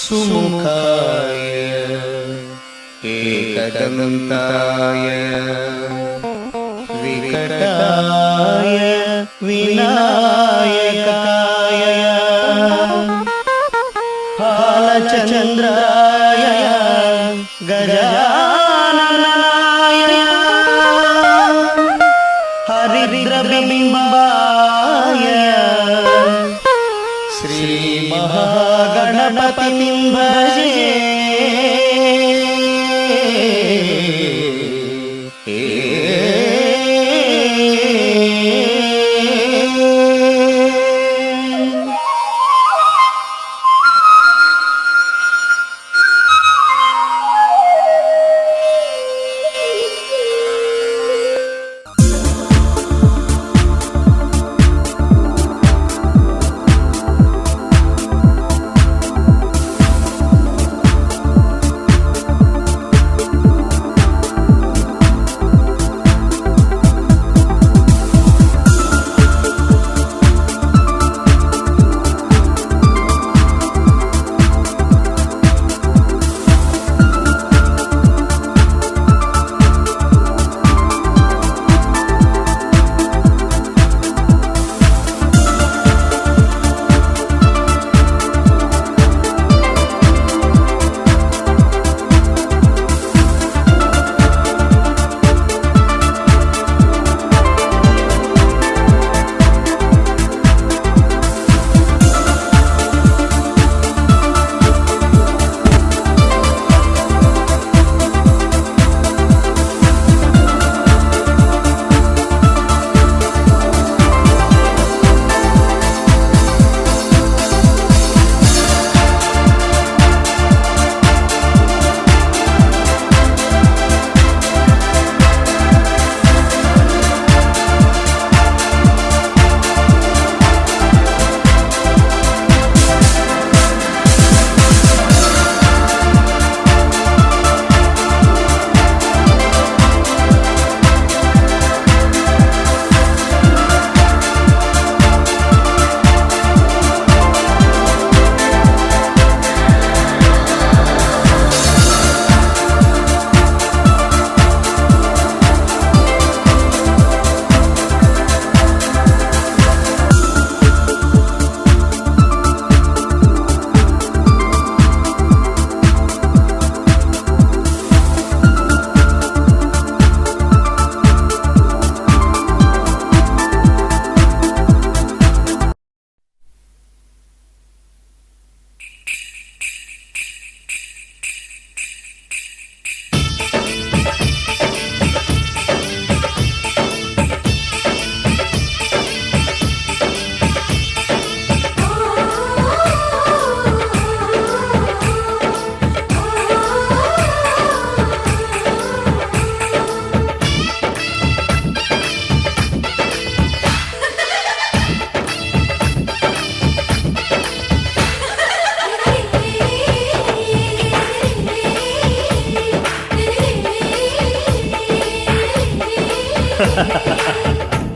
सुमुखाय एकदन्ताय विकटाय विनायकाय फालचन्द्राय गजाननाय हरिद्रबिम्बाय श्रीमहागणपतिं भजे।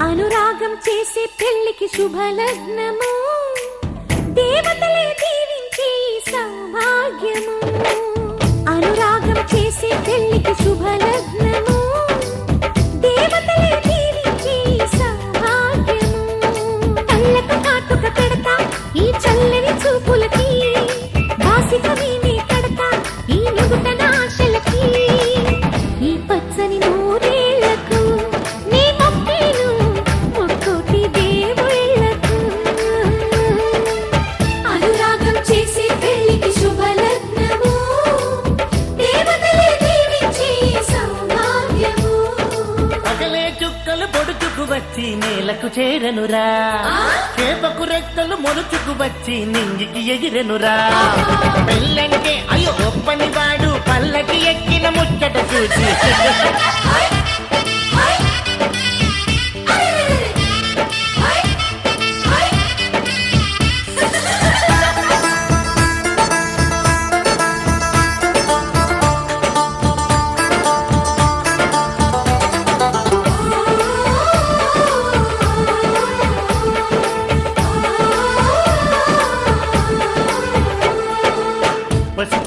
అనురాగం చేసే పెళ్లికి శుభలగ్నము, దేవతలే దీవించే సౌభాగ్యము. అనురాగం చేసే పెళ్లికి శుభలగ్నము, దేవతలే దీవించే సౌభాగ్యము. కళ్ళకు కాటుక పెడతా ఈ చల్లని చూపులకి, బాసిక వీణే కడతా ఈ నుదుటన ఆశలకి. ఈ పచ్చని నూరేళ్లకు నీ మొక్కేను మొక్కోటి దేవుళ్లకు. అనురాగం చేసే పెళ్లికి శుభలగ్నము, దేవతలే దీవించే సౌభాగ్యము. పగలే చుక్కలు పొడుచుకు వచ్చి నేలకు చేరనురా, చేపకు రెక్కలు మొలుచుకు వచ్చి నింగికి ఎగిరెనురా. పెళ్ళంటే అయ్యో ఒప్పని వాడు పల్లకి ఎక్కిన ముచ్చట చూసి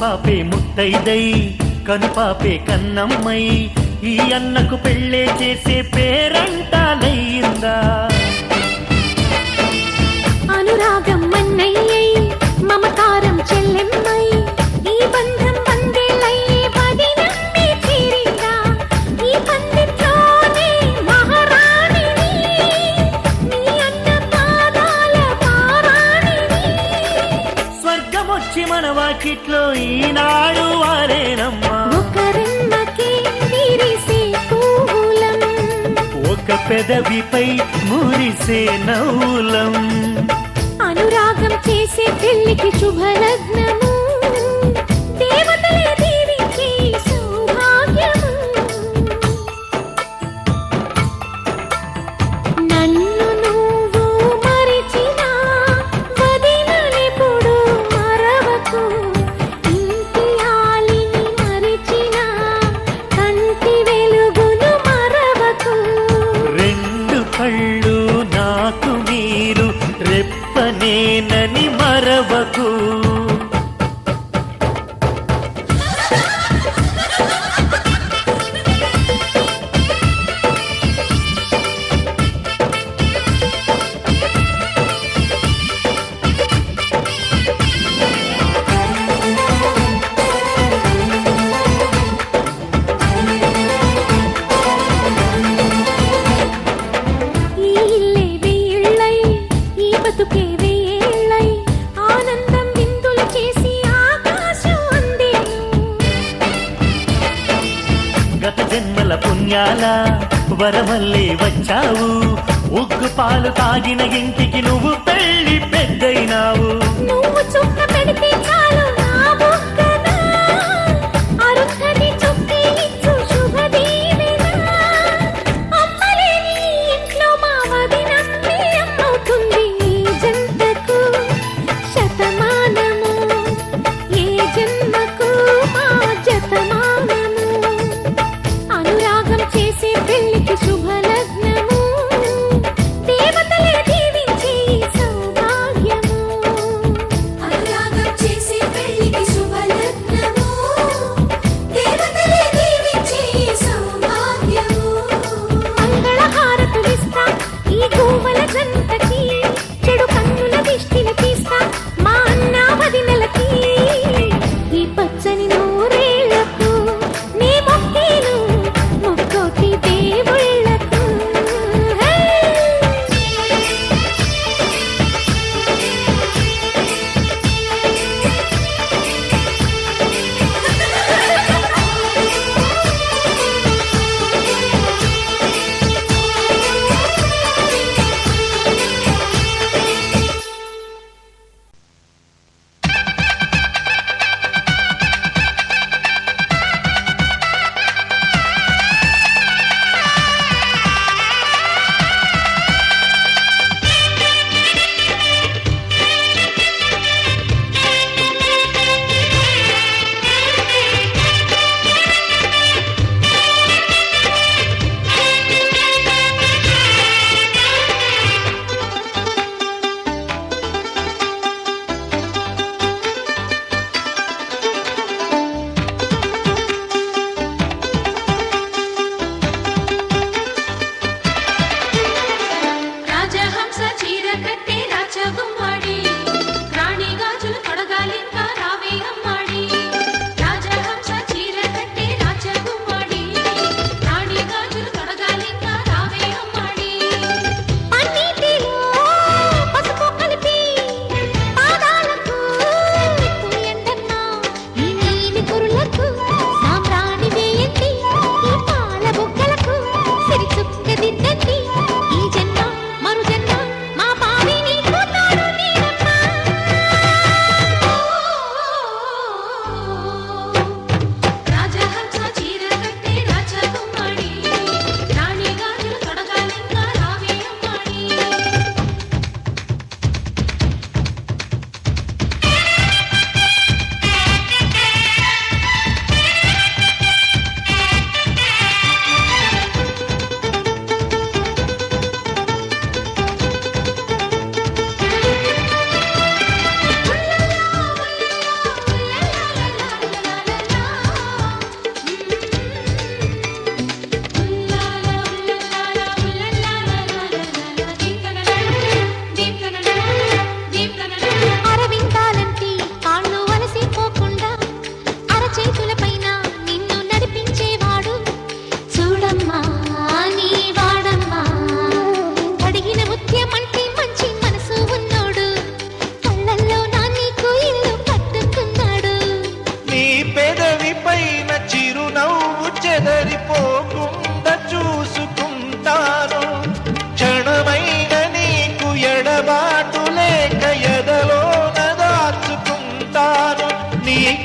మురిపాపే ముత్తైదై కనుపాపే కన్నమ్మై ఈ అన్నకు పెళ్ళే చేసే పేరంటాలయ్యిందా అనురాగం మన్నయ్యై మమకారం చెల్లెమ్మై ఈ బంధం వందేళ్ళయ్యే పది నమ్మి తీరిందా ఈ పందిట్లోనే మహారాణిని నీ అన్న పాదాల పారాణిని స్వర్గమొచ్చి మన వాకిట్లో ఈనాడు వారేనమ్మా ఒకరెమ్మకి విరిసే పూలం ఒక పెదవిపై మురిసే నవ్వులం అనురాగం చేసే పెళ్లికి శుభలగ్నము దేవతలే దీవించే సౌభాగ్యము నన్ను నువ్వు మరిచినా వదినలెప్పుడు మరవకు ఇంటి ఆలిని మరిచినా కంటి వెలుగును మరవకు రెండు కళ్ళు నాకు మీరు రెప్పనేనని మరవకు ఈ ఇల్లే వెయ్యిళ్ళై ఈ బతుకే వెయ్యేళ్ళై ఆనందం విందులు చేసి ఆకాశం అందేను గత జన్మల పుణ్యాల వరమల్లే వచ్చావు ఉగ్గు పాలు తాగిన ఇంటికి నువ్వు పెళ్లి పెద్దయినావు నువ్వు చుక్క పెడితే చాలు నా బుగ్గన అరుంధతి చుక్కే ఇచ్చు శుభదీవెన అమ్మలేని ఇంట్లో మా వదినమ్మే అమ్మవుతుంది ఈ జంటకు శతమానము ఏ జన్మకు మా జతమానము అనురాగం చేసే పెళ్లికి శుభలగ్నము దేవతలే దీవించే సౌభాగ్యము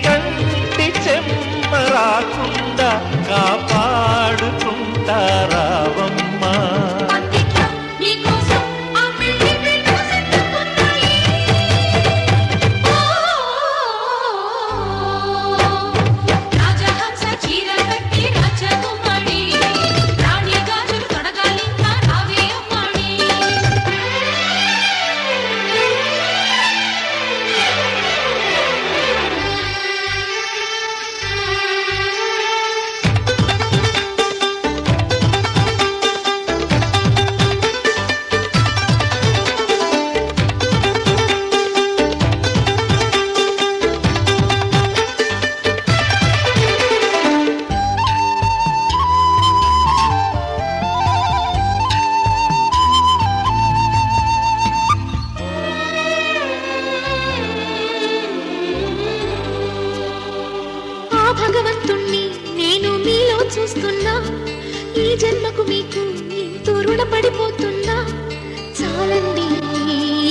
కంటి చెమ్మరాకుండా కాపాడుకుంటారావమ్మా. పందిట్లో నీకోసం ఆ పెళ్లి పీట సర్దుకున్నాయి. రాజహంస చీర కట్టి రాజకుమారి, రాణి గాజులు తొడగాలింకా రావే అమ్మాడి. ఆ భగవంతుణ్ణి నేను మీలో చూస్తున్నా, ఈ జన్మకు మీకు ఎంతో రుణపడిపోతున్నా. చాలండి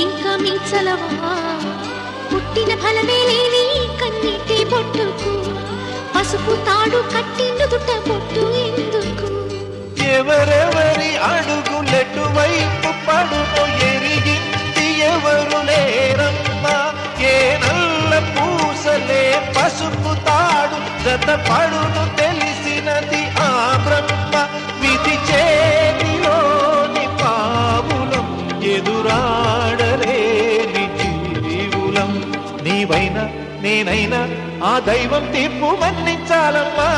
ఇంకా మీ చలవా, పుట్టిన ఫలమే లేని కన్నీటి బొట్టుకు పసుపు తాడు కట్టి నుదుట బొట్టు ఎందుకు? ఎవరెవరి అడుగులెటువైపు పడునో ఎరిగింది ఎవరు లేరమ్మా. ఏ నల్ల పూసలే పసుపు తాడు జత పడును తెలిసినది ఆ బ్రహ్మ. విధి చేతిలోని పావులం ఎదురాడలేని జీవులం. నీవైనా నేనైనా ఆ దైవం తీర్పు మన్నించాలమ్మా.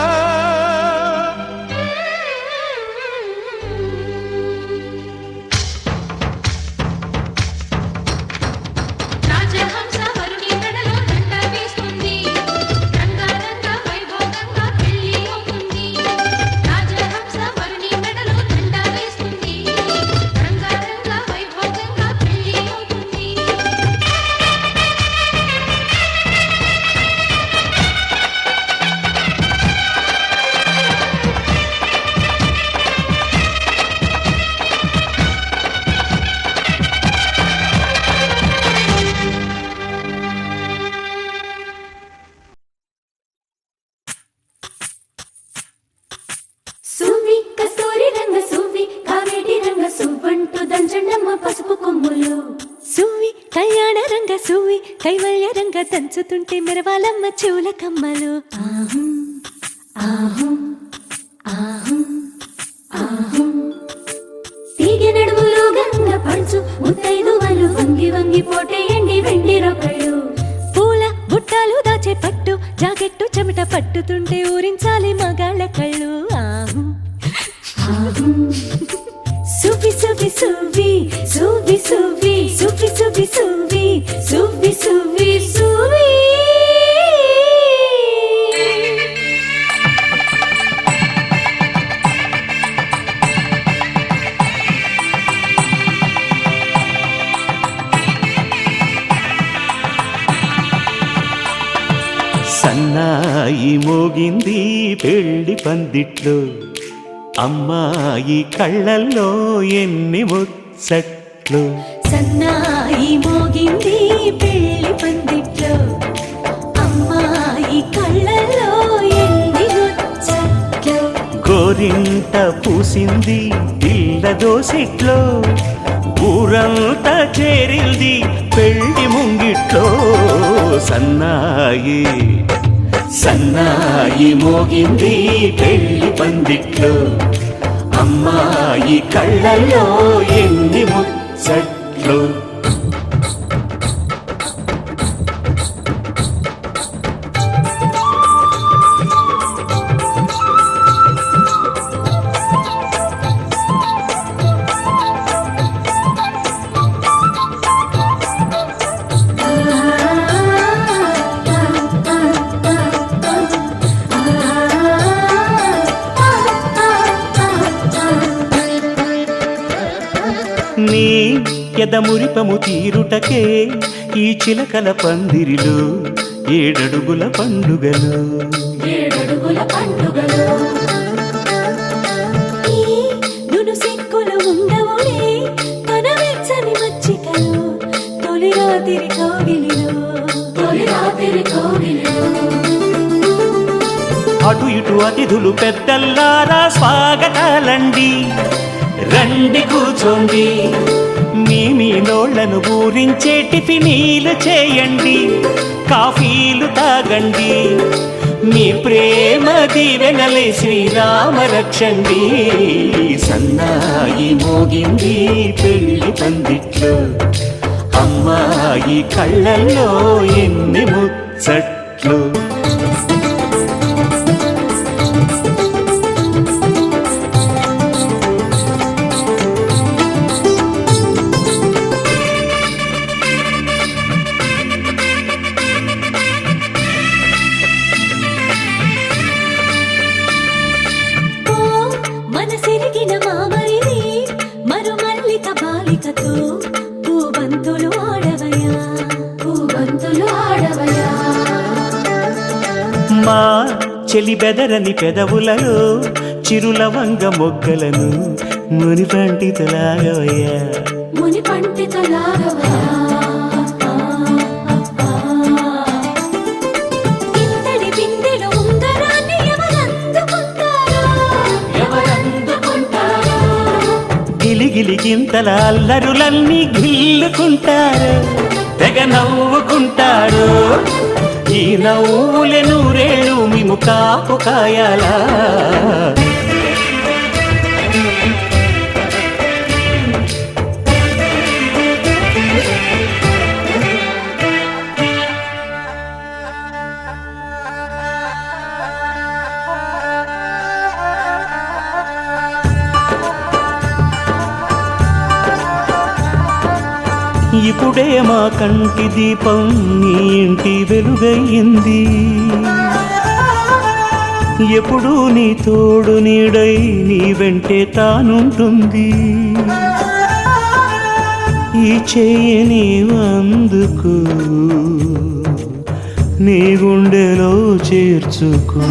రాజహంస వరుని మెడలో దండ వేస్తుంది, రంగారంగ వైభోగంగా పెళ్లి అవుతుంది. రాజహంస వరుని మెడలో దండ వేస్తుంది, రంగారంగ వైభోగంగా పెళ్లి అవుతుంది. సువ్వి కస్తూరి రంగ సువ్వి కావేటి రంగ సువ్వంటూ దంచండమ్మ పసుపు కొమ్ములు. సువ్వి కళ్యాణ రంగ సువ్వి కైవల్య రంగ దంచుతుంటే మెరవాలమ్మ చెవుల కమ్మలు. ఆహుం ఆహుం ఆహుం ఆహుం. తీగె నడుములు గంగ పంచు ముత్తైదువలు వంగి వంగి పోటేయండి వెండి రొకళ్ళు. పూల బుట్టాలు దాచే పట్టు జాకెట్టు చెమట పట్టుతుంటే ఊరించాలి మగాళ్ళ కళ్ళు. ఆహు ఆహుం. సువ్వి సువ్వి సువ్వి సువ్వి సువ్వి సువ్వి సువ్వి సువ్వి సువ్వి సువ్వి సువ్వి. సన్నాయి మోగింది పెళ్లి పందిట్లో, అమ్మాయి కళ్ళల్లో ఎన్ని ముచ్చట్లు. సన్నాయి మోగింది పెళ్లి పందిట్లో, అమ్మాయి కళ్ళల్లో ఎన్ని ముచ్చట్లు. గోరింట పూసింది పిల్ల దోసిట్లో, ఊరంతా చేరింది పెళ్లి ముంగిట్లో. సన్నాయి సన్నాయి మోగింది పెళ్లి పందిట్లో, అమ్మాయి కళ్ళల్లో ఎన్ని ముచ్చట్లు. నీ ఎదమురిపము తీరుటకే ఈ చిలకల పందిరిలో ఏడడుగుల పండుగలు. ఏడడుగుల పండుగలు. ఈ నును సిక్కులు ఉండవులే కనవెచ్చని మచ్చికలు, తొలి రాత్రి కోగిలిలో తొలి రాత్రి కోగిలిలో. అటు ఇటు అతిథులు పెద్దల్లారా స్వాగతాలండి, రండి కూర్చోండి, మీ నోళ్లను ఊరించే టిఫినీలు చేయండి, కాఫీలు తాగండి, మీ ప్రేమ దీవెనలే శ్రీరామ రక్షండి. సన్నాయి మోగింది పెళ్లి పందిట్లో, అమ్మాయి కళ్ళల్లో ఎన్ని ముచ్చట్లు. ఓ మనసెరిగిన మామరిది మరుమల్లిక బాలికతో పూబంతులు ఆడవయా, పూబంతులు ఆడవయా. మా చెలి బెదరని పెదవులలో చిరులవంగ మొగ్గలను మునిపంటితలాగవయ్యా, ముని పండితులాగవయా. ఇంతటి బిందెలో ఉంగరాన్ని ఎవరందుకుంటారో, గిలిగిలి గింతల అల్లరులన్నీ గిల్లుకుంటారు, తెగ నవ్వుకుంటారు. ఈ నవ్వులే నూరేళ్ళు మేము కాపు కాయాలా. ఇప్పుడే మా కంటి దీపం నీ ఇంటి వెలుగయ్యింది, ఎప్పుడూ నీ తోడు నీడై నీ వెంటే తానుంటుంది. ఈ చెయ్యి నీవందుకు, నీ గుండెలో చేర్చుకో.